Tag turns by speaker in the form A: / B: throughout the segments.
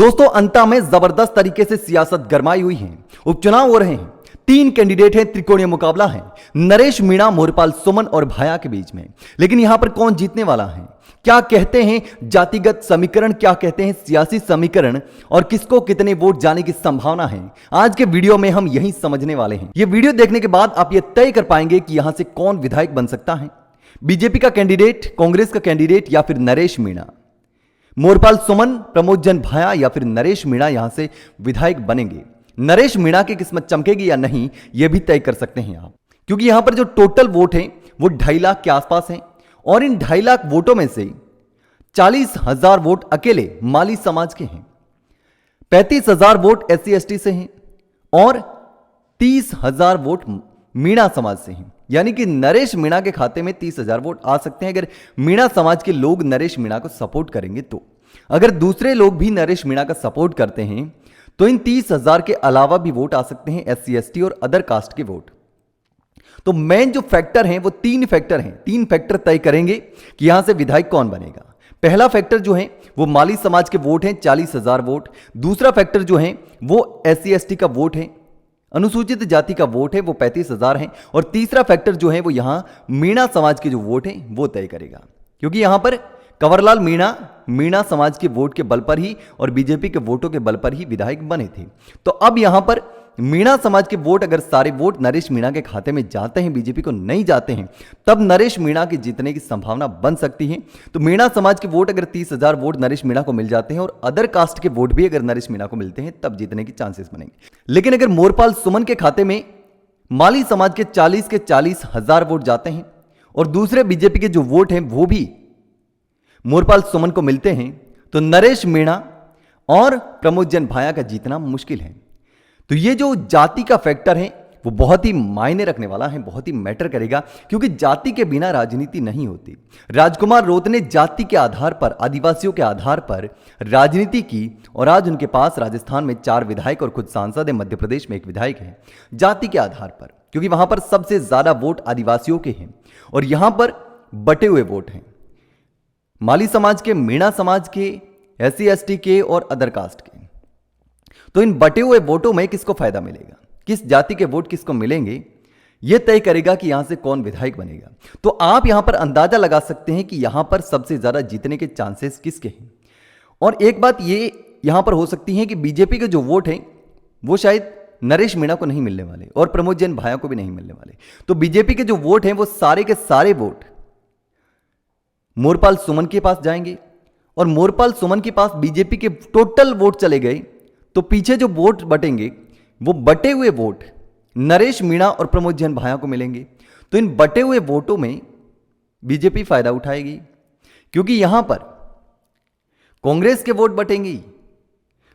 A: दोस्तों अंता में जबरदस्त तरीके से सियासत गरमाई हुई है। उपचुनाव हो रहे हैं, 3 कैंडिडेट हैं, त्रिकोणीय मुकाबला है नरेश मीणा, मोरपाल सुमन और भाया के बीच में। लेकिन यहां पर कौन जीतने वाला है, क्या कहते हैं जातिगत समीकरण, क्या कहते हैं सियासी समीकरण और किसको कितने वोट जाने की संभावना है, आज के वीडियो में हम यही समझने वाले हैं। यह वीडियो देखने के बाद आप यह तय कर पाएंगे कि यहां से कौन विधायक बन सकता है, बीजेपी का कैंडिडेट, कांग्रेस का कैंडिडेट या फिर नरेश मीणा। मोरपाल सुमन, प्रमोद जन भाया या फिर नरेश मीणा यहां से विधायक बनेंगे। नरेश मीणा की किस्मत चमकेगी या नहीं यह भी तय कर सकते हैं आप, क्योंकि यहां पर जो टोटल वोट हैं वो 2.5 लाख के आसपास हैं और इन 2.5 लाख वोटों में से 40,000 वोट अकेले माली समाज के हैं, 35,000 वोट SC/ST से हैं और 30,000 वोट मीणा समाज से हैं। यानी कि नरेश मीणा के खाते में 30,000 वोट आ सकते हैं अगर मीणा समाज के लोग नरेश मीणा को सपोर्ट करेंगे तो। अगर दूसरे लोग भी नरेश मीणा का सपोर्ट करते हैं तो इन 30,000 के अलावा भी वोट आ सकते हैं SC/ST और अदर कास्ट के वोट। तो मेन जो फैक्टर हैं वो 3 फैक्टर हैं, 3 फैक्टर तय करेंगे कि यहां से विधायक कौन बनेगा। पहला फैक्टर जो है वो माली समाज के वोट हैं, 40,000 वोट। दूसरा फैक्टर जो है वो SC/ST का वोट है, अनुसूचित जाति का वोट है, वो 35,000 है। और तीसरा फैक्टर जो है वो यहां मीणा समाज के जो वोट हैं वो तय करेगा, क्योंकि यहां पर कंवरलाल मीणा समाज के वोट के बल पर ही और बीजेपी के वोटों के बल पर ही विधायक बने थे। तो अब यहां पर मीणा समाज के वोट, अगर सारे वोट नरेश मीणा के खाते में जाते हैं, बीजेपी को नहीं जाते हैं, तब नरेश मीणा के जीतने की संभावना बन सकती है। तो मीणा समाज के वोट अगर 30,000 वोट नरेश मीणा को मिल जाते हैं और अदर कास्ट के वोट भी अगर नरेश मीणा को मिलते हैं, तब जीतने की चांसेस बनेंगे। लेकिन अगर मोरपाल सुमन के खाते में माली समाज के 40,000 वोट जाते हैं और दूसरे बीजेपी के जो वोट हैं वो भी मोरपाल सुमन को मिलते हैं, तो नरेश मीणा और प्रमोद जन भाया का जीतना मुश्किल है। तो ये जो जाति का फैक्टर है वो बहुत ही मायने रखने वाला है, बहुत ही मैटर करेगा, क्योंकि जाति के बिना राजनीति नहीं होती। राजकुमार रोत ने जाति के आधार पर, आदिवासियों के आधार पर राजनीति की और आज उनके पास राजस्थान में 4 विधायक और खुद सांसद है, मध्य प्रदेश में 1 विधायक है, जाति के आधार पर, क्योंकि वहां पर सबसे ज्यादा वोट आदिवासियों के हैं और यहां पर बटे हुए वोट हैं माली समाज के, मीणा समाज के, SC/ST के और अदर कास्ट के। तो इन बटे हुए वोटों में किसको फायदा मिलेगा, किस जाति के वोट किसको मिलेंगे, यह तय करेगा कि यहां से कौन विधायक बनेगा। तो आप यहां पर अंदाजा लगा सकते हैं कि यहां पर सबसे ज्यादा जीतने के चांसेस किसके हैं। और एक बात ये यहां पर हो सकती है कि बीजेपी के जो वोट हैं वो शायद नरेश मीणा को नहीं मिलने वाले और प्रमोद जैन भाया को भी नहीं मिलने वाले। तो बीजेपी के जो वोट हैं वो सारे के सारे वोट मोरपाल सुमन के पास जाएंगे और मोरपाल सुमन के पास बीजेपी के टोटल वोट चले गए, तो पीछे जो वोट बटेंगे वो बटे हुए वोट नरेश मीणा और प्रमोद जैन भाया को मिलेंगे। तो इन बटे हुए वोटों में बीजेपी फायदा उठाएगी, क्योंकि यहां पर कांग्रेस के वोट बटेंगे,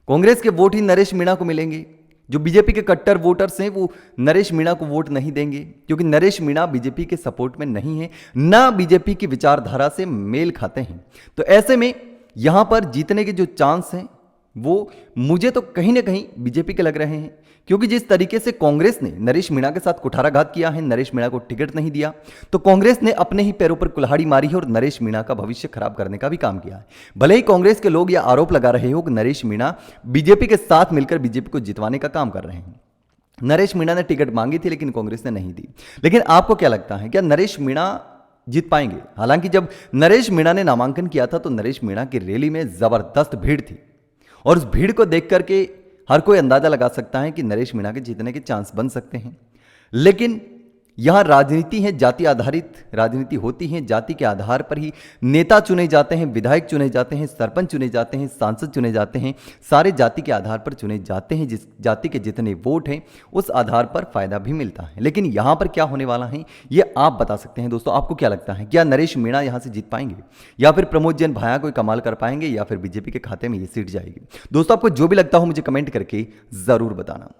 A: कांग्रेस के वोट ही नरेश मीणा को मिलेंगे। जो बीजेपी के कट्टर वोटर्स हैं वो नरेश मीणा को वोट नहीं देंगे, क्योंकि नरेश मीणा बीजेपी के सपोर्ट में नहीं है, ना बीजेपी की विचारधारा से मेल खाते हैं। तो ऐसे में यहां पर जीतने के जो चांस हैं वो मुझे तो कहीं ना कहीं बीजेपी के लग रहे हैं, क्योंकि जिस तरीके से कांग्रेस ने नरेश मीणा के साथ कुठाराघात किया है, नरेश मीणा को टिकट नहीं दिया, तो कांग्रेस ने अपने ही पैरों पर कुल्हाड़ी मारी है और नरेश मीणा का भविष्य खराब करने का भी काम किया है। भले ही कांग्रेस के लोग यह आरोप लगा रहे हो कि नरेश मीणा बीजेपी के साथ मिलकर बीजेपी को जितवाने का काम कर रहे हैं। नरेश मीणा ने टिकट मांगी थी लेकिन कांग्रेस ने नहीं दी। लेकिन आपको क्या लगता है, क्या नरेश मीणा जीत पाएंगे? हालांकि जब नरेश मीणा ने नामांकन किया था तो नरेश मीणा की रैली में जबरदस्त भीड़ थी और उस भीड़ को देख करके हर कोई अंदाजा लगा सकता है कि नरेश मीणा के जीतने के चांस बन सकते हैं। लेकिन यहां राजनीति है, जाति आधारित राजनीति होती है, जाति के आधार पर ही नेता चुने जाते हैं, विधायक चुने जाते हैं, सरपंच चुने जाते हैं, सांसद चुने जाते हैं, सारे जाति के आधार पर चुने जाते हैं। जिस जाति के जितने वोट हैं उस आधार पर फायदा भी मिलता है। लेकिन यहां पर क्या होने वाला है ये आप बता सकते हैं। दोस्तों आपको क्या लगता है, क्या नरेश मीणा यहां से जीत पाएंगे या फिर प्रमोद जैन भाया कोई कमाल कर पाएंगे या फिर बीजेपी के खाते में ये सीट जाएगी? दोस्तों आपको जो भी लगता हो मुझे कमेंट करके जरूर बताना।